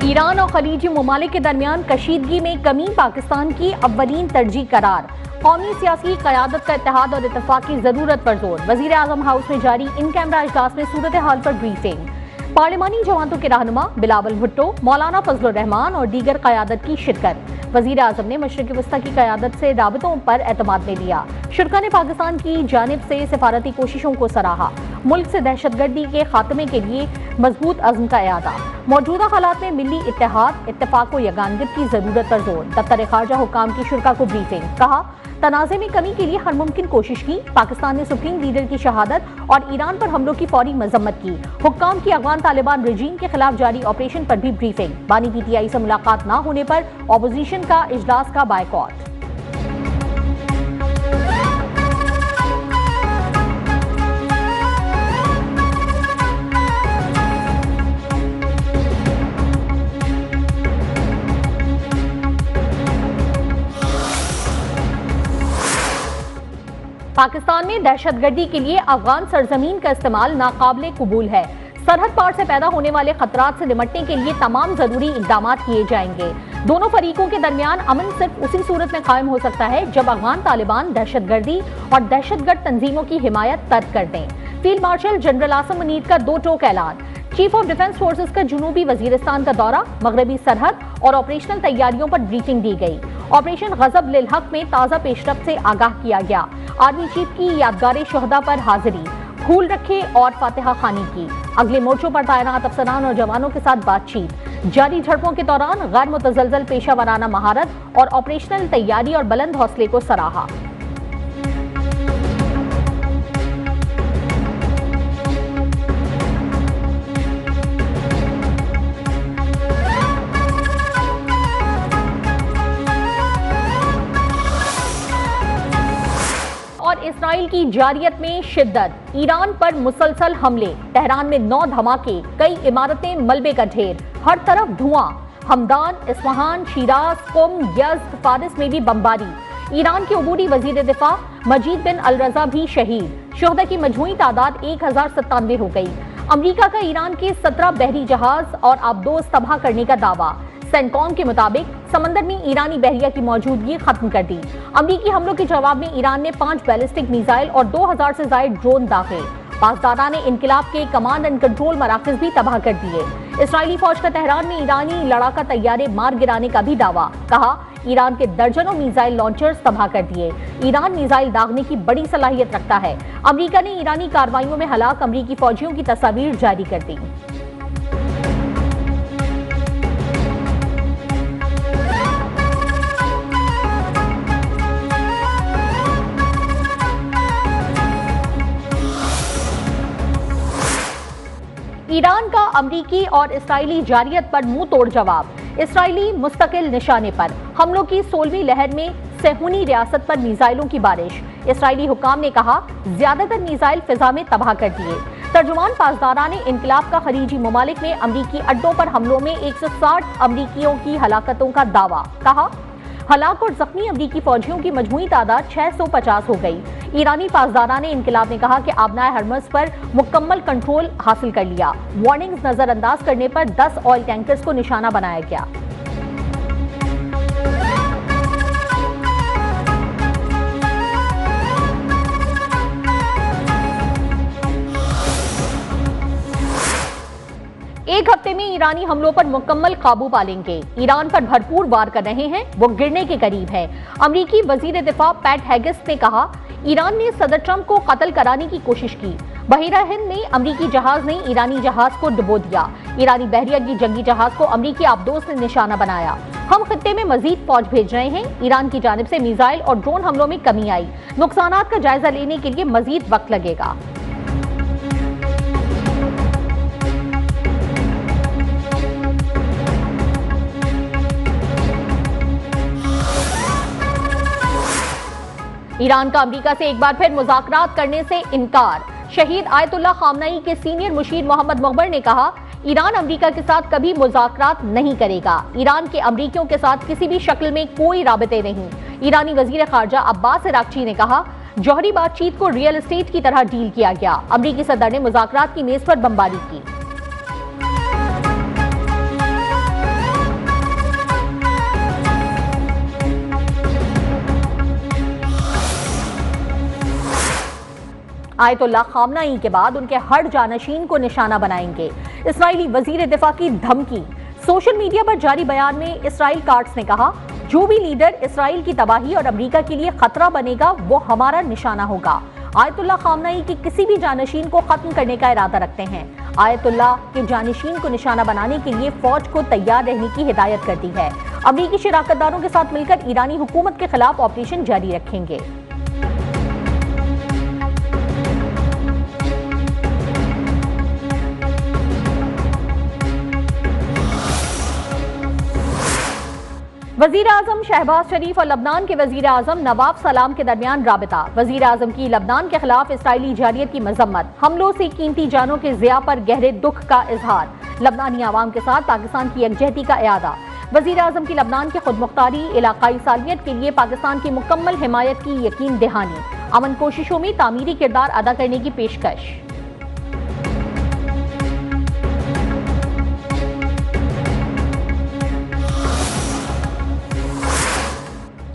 Iran और खलीजी ममालिक के दरमियान कशीदगी में कमी पाकिस्तान की अव्वलीन तरजीह करार। कौमी सियासी क़यादत का इत्तेहाद और इत्तफाक की जरूरत पर जोर। वज़ीर आज़म हाउस में जारी इन कैमरा इजलास में सूरत हाल पर ब्रीफिंग। पार्लिमानी जमातों के रहनुमा बिलावल भुट्टो, मौलाना फजलुर रहमान और दीगर क़यादत की शिरकत। वज़ीर आज़म ने मशरिक़ वस्ता की क़यादत से राबतों पर एतमाद में लिया। शुरका ने पाकिस्तान की जानिब से सिफारती कोशिशों को सराहा। मुल्क से दहशतगर्दी के खात्मे के लिए मजबूत अज़्म का इरादा। मौजूदा हालात में मिली इत्तेहाद, इत्तेफाक व यगानगित की जरूरत पर जोर। दफ्तर खारजा हुक्काम की शुरका को ब्रीफिंग। कहा, तनाज़े में कमी के लिए हर मुमकिन कोशिश की। पाकिस्तान ने सुप्रीम लीडर की शहादत और ईरान पर हमलों की फौरी मजम्मत की। हुक्काम की अफगान तालिबान रजीम के खिलाफ जारी ऑपरेशन पर भी ब्रीफिंग। बानी PTI से मुलाकात न होने पर ऑपोजिशन का इजलास का बायकॉट। पाकिस्तान में दहशतगर्दी के लिए अफगान सरजमीन का इस्तेमाल नाकाबिले कबूल है। सरहद पार से पैदा होने वाले खतरात से निपटने के लिए तमाम जरूरी इकदाम किए जाएंगे। दोनों फरीकों के दरमियान अमन सिर्फ उसी सूरत में कायम हो सकता है जब अफगान तालिबान दहशतगर्दी और दहशतगर्द तंजीमों की हिमायत तर्क कर दें। Field marshal general Asim Munir का दो टोक ऐलान। चीफ ऑफ डिफेंस फोर्सेस का जुनूबी वजीरिस्तान का दौरा। मगरबी सरहद और ऑपरेशनल तैयारियों पर ब्रीफिंग दी गई। ऑपरेशन गजब लिल हक में ताज़ा पेशरफ्त से आगाह किया गया। आर्मी चीफ की यादगार शहदा पर हाजिरी। फूल रखे और फातिहा खानी की। अगले मोर्चों पर तैनात अफसरान और जवानों के साथ बातचीत। जारी झड़पों के दौरान गैर मुतज़लज़ल पेशा वराना महारत और ऑपरेशनल तैयारी और बुलंद हौसले को सराहा। और इसराइल की जारियत में शिद्दत। ईरान पर मुसलसल हमले। तेहरान में 9 धमाके, कई इमारतें मलबे का ढेर, हर तरफ धुआं। हमदान, इस्फहान, शिराज, कुम, यज़्द, फारिस में भी बमबारी। ईरान के अबूरी वजीर दिफा मजीद बिन अल रजा भी शहीद। शुहदा की मजमूई तादाद 1097 हो गई। अमरीका का ईरान के 17 बहरी जहाज और आबदोज तबाह करने का दावा। सेंटकॉम के मुताबिक समंदर में ईरानी बहरिया की मौजूदगी खत्म कर दी। अमरीकी हमलों के जवाब में ईरान ने 5 बैलिस्टिक मिसाइल और 2000 से ज्यादा ड्रोन दागे। पासदारान ने इनकिलाब के कमांड एंड कंट्रोल मराकज भी तबाह कर दिए। इसराइली फौज का तेहरान में ईरानी लड़ाका तैयारे मार गिराने का भी दावा। कहा, ईरान के दर्जनों मिसाइल लॉन्चर्स तबाह कर दिए। ईरान मिसाइल दागने की बड़ी सलाहियत रखता है। अमरीका ने ईरानी कार्रवाइयों में हलाक अमरीकी फौजियों की तस्वीर जारी कर दी। ईरान का अमरीकी और इसराइली जारियत पर मुंह तोड़ जवाब। इसराइली मुस्तकिल निशाने पर। हमलों की 16वीं लहर में सेहूनी रियासत पर मिसाइलों की बारिश। इसराइली हुक्काम ने कहा, ज्यादातर मिसाइल फिजा में तबाह कर दिए। तर्जुमान पासदारान ने इनकलाब का खलीजी ममालिक में अमरीकी अड्डों पर हमलों में 160 अमरीकियों की हलाकतों का दावा। कहा, हलाक और जख्मी अमरीकी फौजियों की मजमूई तादाद 650 हो गई। ईरानी पासदारान ने इनकलाब ने कहा कि आबनाए हरमज पर मुकम्मल कंट्रोल हासिल कर लिया। वार्निंग्स नजरअंदाज करने पर 10 ऑयल टैंकर्स को निशाना बनाया गया। एक हफ्ते में ईरानी हमलों पर मुकम्मल काबू पा लेंगे। ईरान पर भरपूर वार कर रहे हैं, वो गिरने के करीब है। अमरीकी वजीर दिफा पैट हेगिस ने कहा, ईरान ने सदर ट्रंप को कत्ल कराने की कोशिश की। बहीरा हिंद में अमरीकी जहाज ने ईरानी जहाज को डुबो दिया। ईरानी बहरिया की जंगी जहाज को अमरीकी आबदोज ने निशाना बनाया। हम खित्ते में मजीद फौज भेज रहे हैं। ईरान की जानिब से मिसाइल और ड्रोन हमलों में कमी आई। नुकसानात का जायजा लेने के लिए मजीद वक्त लगेगा। ईरान का अमरीका से एक बार फिर मुज़ाकरात करने से इनकार। शहीद आयतुल्लाह खामनई के सीनियर मुशीर मोहम्मद मुखबर ने कहा, ईरान अमरीका के साथ कभी मुज़ाकरात नहीं करेगा। ईरान के अमरीकियों के साथ किसी भी शक्ल में कोई राबते नहीं। ईरानी वजीर खारजा अब्बास अरागची ने कहा, जौहरी बातचीत को रियल एस्टेट की तरह डील किया गया। अमरीकी सदर ने मुज़ाकरात की मेज पर बमबारी की। आयतुल्लाह खामनाई के बाद उनके हर जानशीन को निशाना बनाएंगे। इस्राइली वजीर दिफा की धमकी। सोशल मीडिया पर जारी बयान में इसराइल कार्ड्स ने कहा, जो भी लीडर इसराइल की तबाही और अमेरिका के लिए खतरा बनेगा वो हमारा निशाना होगा। आयतुल्लाह खामनाई की किसी भी जानशीन को खत्म करने का इरादा रखते हैं। आयतुल्लाह के जानशीन को निशाना बनाने के लिए फौज को तैयार रहने की हिदायत कर दी है। अमेरिकी शराकतदारों के साथ मिलकर ईरानी हुकूमत के खिलाफ ऑपरेशन जारी रखेंगे। वजीर आजम शहबाज शरीफ और लबनान के वजीर आजम नवाब सलाम के दरमियान राबिता। वजीर आजम की लबनान के खिलाफ इसराइली जारियत की मजम्मत। हमलों से कीमती जानों के ज़िया पर गहरे दुख का इजहार। लबनानी आवाम के साथ पाकिस्तान की यकजहती का इरादा। वजीर आजम की लबनान की खुदमुख्तारी इलाकाई सालियत के लिए पाकिस्तान की मुकम्मल हिमायत की यकीन दहानी। अमन कोशिशों में तामीरी किरदार अदा करने की पेशकश।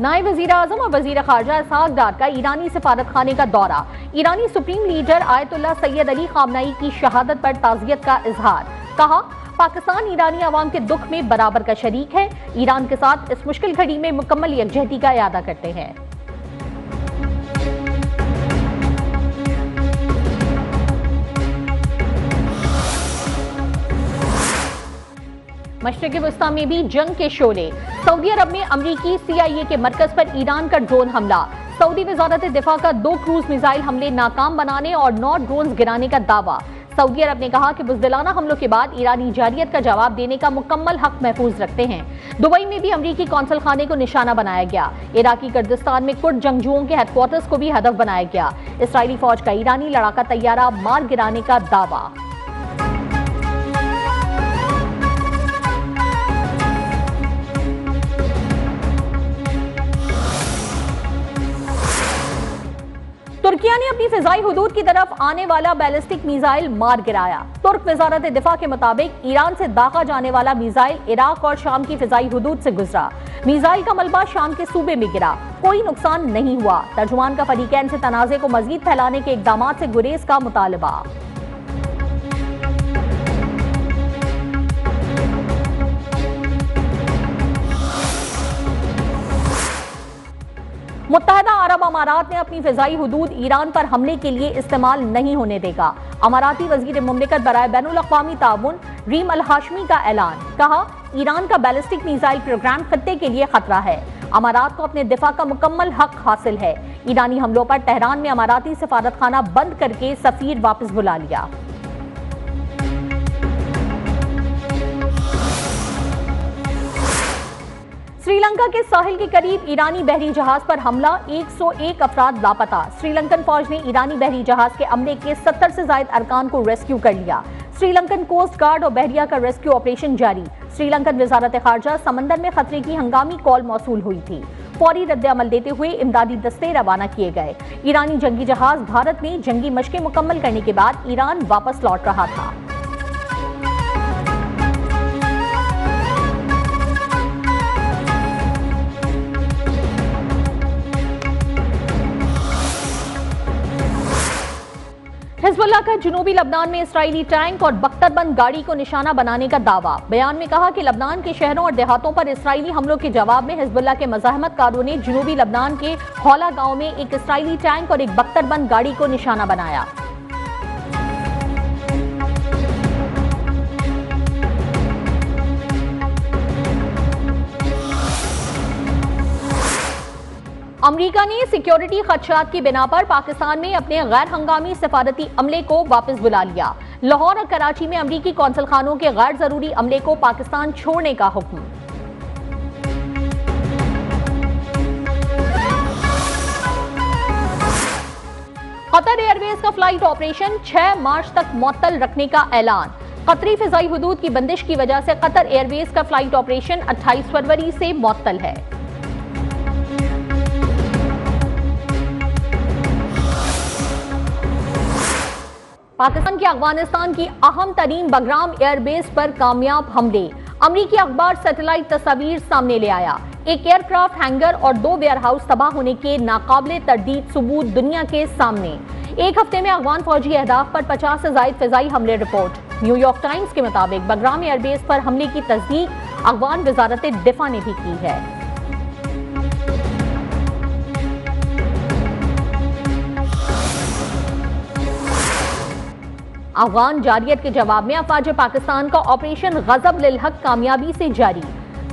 नायब वजीर आजम और वजीर खारजा इसहाक डार का ईरानी सिफारत खाने का दौरा। ईरानी supreme leader Ayatollah Sayyid Ali Khamenei की शहादत पर ताज़ियत का इजहार। कहा, पाकिस्तान ईरानी आवाम के दुख में बराबर का शरीक है। ईरान के साथ इस मुश्किल घड़ी में मुकम्मल यकजहती का इरादा करते हैं। मशरिक़ वस्ता में भी जंग के शोले। सऊदी अरब में अमरीकी CIA के मरकज पर ईरान का ड्रोन हमला। सऊदी वजारत दिफा का 2 क्रूज मिसाइल हमले नाकाम बनाने और 9 ड्रोन गिराने का दावा। सऊदी अरब ने कहा कि बुज़दिलाना हमलों के बाद ईरानी जारियत का जवाब देने का मुकम्मल हक महफूज रखते हैं। दुबई में भी अमरीकी कौंसल खाने को निशाना बनाया गया। इराकी कुर्दिस्तान में कुर्द जंगजुओं के हेडक्वार्टर्स को भी हदफ बनाया गया। इसराइली फौज का ईरानी लड़ाका तैयारा मार गिराने का दावा। तुर्किया ने अपनी फिजाई हुदूद की तरफ आने वाला बैलिस्टिक मिसाइल मार गिराया। तुर्क वजारत दिफा के मुताबिक ईरान से दागा जाने वाला मिसाइल इराक और शाम की फिजाई हुदूद से गुजरा। मिसाइल का मलबा शाम के सूबे में गिरा। कोई नुकसान नहीं हुआ। तर्जुमान का फरीकैन से तनाज़े को मजीद फैलाने के इकदामात से गुरेज का मुतालबा। मुत्तहदा अरब अमारात ने अपनी फिजाई हुदूद ईरान पर हमले के लिए इस्तेमाल नहीं होने देगा। अमाराती वजीर मुमलिकत बराए बैनुल अक़वामी ताउन रीम अल हाशमी का ऐलान। कहा, ईरान का बैलिस्टिक मिसाइल प्रोग्राम खत्ते के लिए खतरा है। अमारात को अपने दिफा का मुकम्मल हक हासिल है। ईरानी हमलों पर तेहरान में अमाराती सफारत खाना बंद करके सफीर वापस बुला लिया। श्रीलंका के साहिल के करीब ईरानी बहरी जहाज पर हमला। 101 अफराद लापता। श्रीलंकन फौज ने ईरानी बहरी जहाज के अमले के 70 से ज्यादा अरकान को रेस्क्यू कर लिया। श्रीलंकन कोस्ट गार्ड और बहरिया का रेस्क्यू ऑपरेशन जारी। श्रीलंकन वजारत खारजा समंदर में खतरे की हंगामी कॉल मौसूल हुई थी। फौरी रद्द अमल देते हुए इमदादी दस्ते रवाना किए गए। ईरानी जंगी जहाज भारत में जंगी मशकें मुकम्मल करने के बाद ईरान वापस लौट रहा था। हिजबुल्लाह का जुनूबी लबनान में इसराइली टैंक और बख्तरबंद गाड़ी को निशाना बनाने का दावा। बयान में कहा कि लबनान के शहरों और देहातों पर इसराइली हमलों के जवाब में हिजबुल्लाह के मज़ाहमतकारों ने जुनूबी लबनान के हौला गांव में एक इसराइली टैंक और एक बख्तरबंद गाड़ी को निशाना बनाया। अमेरिका ने सिक्योरिटी खदशात की बिना पर पाकिस्तान में अपने गैर हंगामी सफारती अमले को वापस बुला लिया। लाहौर और कराची में अमेरिकी कौंसल खानों के गैर जरूरी अमले को पाकिस्तान छोड़ने का हुक्म। कतर एयरवेज का फ्लाइट ऑपरेशन 6 मार्च तक मुअत्तल रखने का ऐलान। कतरी फिजाई हुदूद की बंदिश की वजह से कतर एयरवेज का फ्लाइट ऑपरेशन 28 फरवरी से मुअत्तल है। पाकिस्तान के अफगानिस्तान की अहम तरीन बगराम एयरबेस पर कामयाब हमले। अमरीकी अखबार सैटेलाइट तस्वीर सामने ले आया। एक एयरक्राफ्ट हैंगर और 2 वेयरहाउस तबाह होने के नाकाबिले तरदीद सबूत दुनिया के सामने। एक हफ्ते में अफगान फौजी अहदाफ पर 50 से ज्यादा फिजाई हमले रिपोर्ट। न्यूयॉर्क टाइम्स के मुताबिक बगराम एयरबेस पर हमले की तस्दीक अफगान वजारत दिफा ने भी की है। अफगान जारियत के जवाब में अफवाज पाकिस्तान का ऑपरेशन गजब लिल हक कामयाबी से जारी।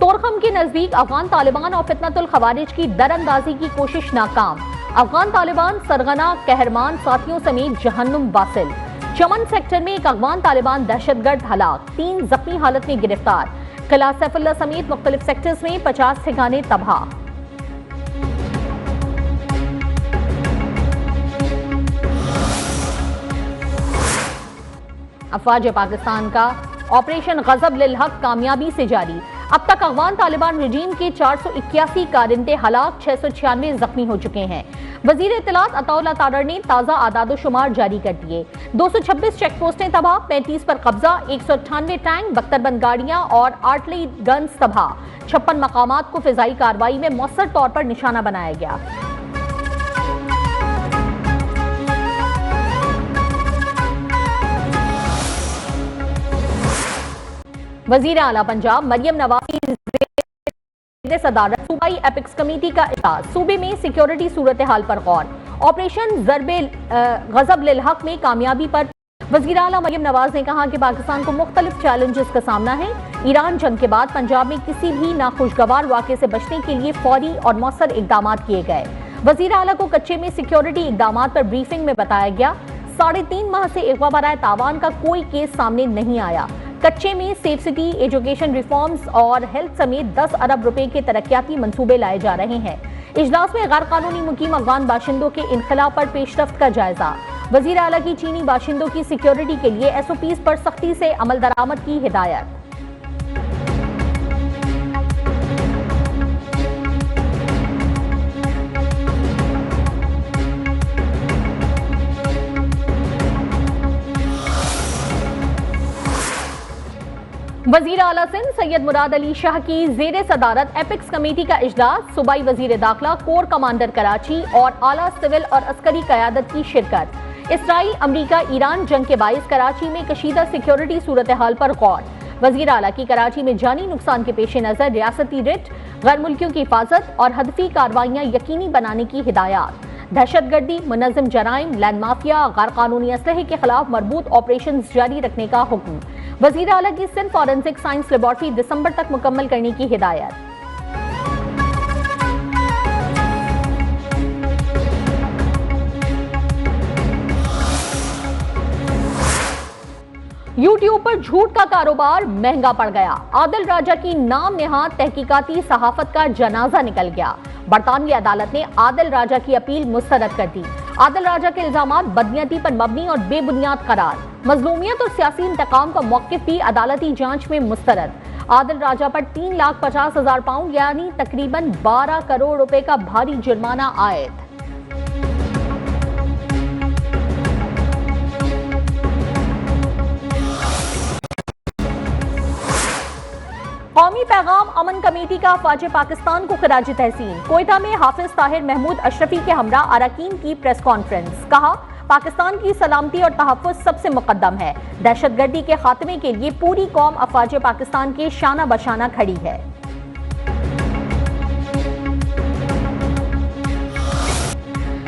तोरखम के नजदीक अफगान तालिबान और फितनतुल खवारिज की दरअंदाजी की कोशिश नाकाम। अफगान तालिबान सरगना कहरमान साथियों समेत जहन्नुम वासिल। चमन सेक्टर में एक अफगान तालिबान दहशतगर्द हलाक, 3 जख्मी हालत में गिरफ्तार। किला सैफुल्लाह समेत मुख्तलिफ सेक्टर्स में 50 ठिकाने तबाह। अफवाज पाकिस्तान का ऑपरेशन गजब लिल हक कामयाबी से जारी। अब तक अफगान तालिबान रजीम के 481 कारिंदे हलाक, 696 जख्मी हो चुके हैं। वजीर इत्तलात अताउल्लाह तारर ने ताज़ा आदादोशुमार जारी कर दिए। 226 चेक पोस्टें तबाह, 35 पर कब्जा, 198 टैंक, बख्तरबंद गाड़ियां और आर्टिलरी गन्स तबाह। 56 मकामात को फिजाई कार्रवाई में मौसर तौर पर निशाना बनाया गया। वजीर आला पंजाब मरियम नवाज की सदारत सूबाई एपिक्स कमेटी का इजलास। सूबे में सिक्योरिटी सूरत हाल पर गौर। ऑपरेशन ज़रबे गजब लिल हक में कामयाबी पर वजीर आला मरियम नवाज ने कहा कि पाकिस्तान को मुख्तलिफ चैलेंजेस का सामना है। ईरान जंग के बाद पंजाब में किसी भी नाखुशगवार वाक़े से बचने के लिए फौरी और मौसर इकदाम किए गए। वजीर आला को कच्चे में सिक्योरिटी इकदाम पर ब्रीफिंग में बताया गया। 3.5 माह से अगवा बराए तावान का कोई केस सामने नहीं आया। कच्चे में सेफ सिटी, एजुकेशन रिफॉर्म्स और हेल्थ समेत 10 अरब रुपए के तरक्याती मंसूबे लाए जा रहे हैं। इजलास में गैर कानूनी मुकीम अफगान बाशिंदों के इनखला पर पेशरफ्त का जायजा। वजीर आला की चीनी बाशिंदों की सिक्योरिटी के लिए SOPs पर सख्ती से अमल दरामद की हिदायत। वजीर आला सिंध सैयद मुराद अली शाह की जेर सदारत एपिक्स कमेटी का इजलास। सूबाई वजीर दाखिला, कोर कमांडर कराची और आला सिविल और अस्करी क़यादत की शिरकत। इसराइल अमरीका ईरान जंग के बाइस कराची में कशीदा सिक्योरिटी सूरत हाल पर गौर। वजीर आला की कराची में जानी नुकसान के पेश नज़र रियासती रिट, गैर मुल्कियों की हिफाजत और हदफी कार्रवाइयाँ यकीनी बनाने की हिदायत। दहशतगर्दी, मुनज़्ज़म जराइम, लैंड माफिया, गैर कानूनी असलहे के खिलाफ मरबूत ऑपरेशन जारी रखने का हुक्म। वजीर आला की सिंध फॉरेंसिक साइंस लेबॉर्ट्री दिसंबर तक मुकम्मल करने की हिदायत। यूट्यूब पर झूठ का कारोबार महंगा पड़ गया। आदिल राजा की नाम नेहाद तहकीकाती सहाफत का जनाजा निकल गया। बरतानवी अदालत ने आदिल राजा की अपील मुस्तरद कर दी। आदिल राजा के इल्जामात बदनीयती पर मबनी और बेबुनियाद करार। मजलूमियत और सियासी इंतकाम का मौक़िफ़ भी अदालती जांच में मुस्तरद। आदिल राजा पर 3,50,000 पाउंड यानी तकरीबन 12 करोड़ रुपए का भारी जुर्माना आयद। कौमी पैगाम अमन कमेटी का अफवाज पाकिस्तान को खराज तहसीन। कोयटा में हाफिज ताहिर महमूद अशरफी के हमरा अरकान की प्रेस कॉन्फ्रेंस। कहा, पाकिस्तान की सलामती और तहफ़्फ़ुज़ सबसे मुक़द्दम है। दहशतगर्दी के खात्मे के लिए पूरी कौम अफवाज पाकिस्तान के शाना बशाना खड़ी है।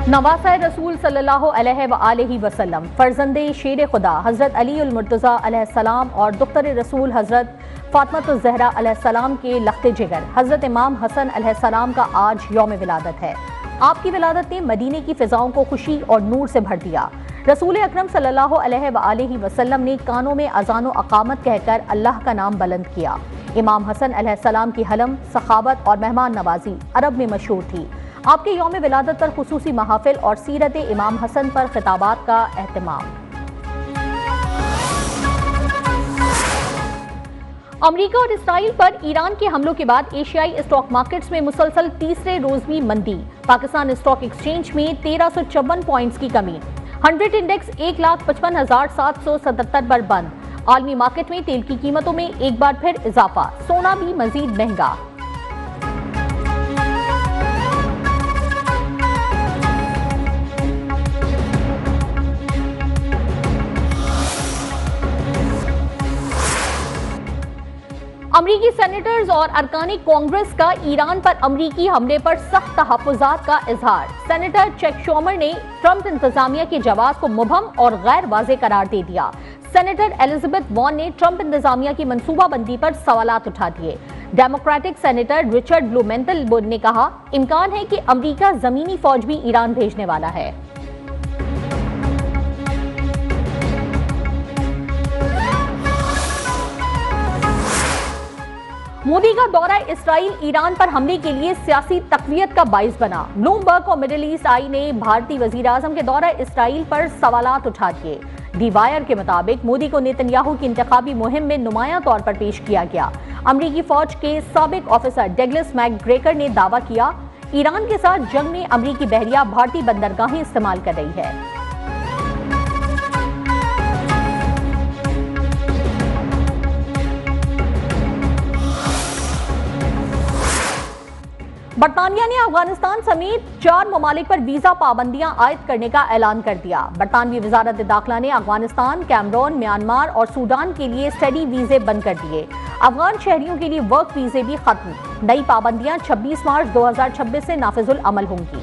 नवासा रसूल सल्लल्लाहु अलैहि वसल्लम, फर्जंदे शेर खुदा हज़रत अली उल मुर्तज़ा अलैहिस्सलाम और दुख्तर रसूल हज़रत फातिमा ज़हरा अलैहिस्सलाम के लख्ते जिगर हज़रत इमाम हसन अलैहिस्सलाम का आज यौम विलादत है। आपकी विलादत ने मदीने की फ़िज़ाओं को खुशी और नूर से भर दिया। रसूल अकरम सल्लल्लाहु अलैहि वसल्लम ने कानों में अज़ान व अक़ामत कहकर अल्लाह का नाम बुलंद किया। इमाम हसन अलैहिस्सलाम की हलम, सखावत और मेहमान नवाजी अरब में मशहूर थी। आपके यौम विलादत पर खुसूसी महाफिल और सीरत इमाम हसन पर खिताबात का एहतमाम। अमेरिका और इसराइल पर ईरान के हमलों के बाद एशियाई स्टॉक मार्केट्स में मुसलसल तीसरे रोज भी मंदी। पाकिस्तान स्टॉक एक्सचेंज में 1354 पॉइंट्स की कमी। 100 इंडेक्स 1,55,777 पर बंद। आलमी मार्केट में तेल की कीमतों में एक बार फिर इजाफा। सोना भी मजीद महंगा। अमरीकी सेनेटर्स और अरकानी कांग्रेस का ईरान पर अमरीकी हमले पर सख्त तहफ्फुज़ात का इजहार। सेनेटर चैक शूमर ने ट्रंप इंतजामिया के जवाब को मुबहम और गैर वाज़ेह करार दे दिया। सेनेटर एलिजाबेथ वॉर्न ने ट्रंप इंतजामिया की मंसूबाबंदी पर सवालात उठा दिए। डेमोक्रेटिक सेनेटर रिचर्ड ब्लूमेंटल ने कहा, इम्कान है कि अमरीका जमीनी फौज भी ईरान भेजने वाला है। मोदी का दौरा इसराइल ईरान पर हमले के लिए सियासी तक़वियत का बाइस बना। ब्लूमबर्ग और मिडिल ईस्ट आई ने भारतीय वजीर आज़म के दौरा इसराइल पर सवालात उठा दिए। दी वायर के मुताबिक मोदी को नेतन्याहू की इंतखाबी मुहिम में नुमायां तौर पर पेश किया गया। अमरीकी फौज के साबिक ऑफिसर डगलस मैकग्रेगर ने दावा किया, ईरान के साथ जंग में अमरीकी बहरिया भारतीय बंदरगाहें इस्तेमाल कर रही है। बरतानिया ने अफगानिस्तान समेत 4 ममालिक पर वीजा पाबंदियां आयद करने का ऐलान कर दिया। बरतानवी वजारत दाखिला ने अफगानिस्तान, कैमरून, म्यांमार और सूडान के लिए स्टडी वीजे बंद कर दिए। अफगान शहरियों के लिए वर्क वीजे भी खत्म। नई पाबंदियां 26 मार्च 2026 से नाफिजुल अमल होंगी।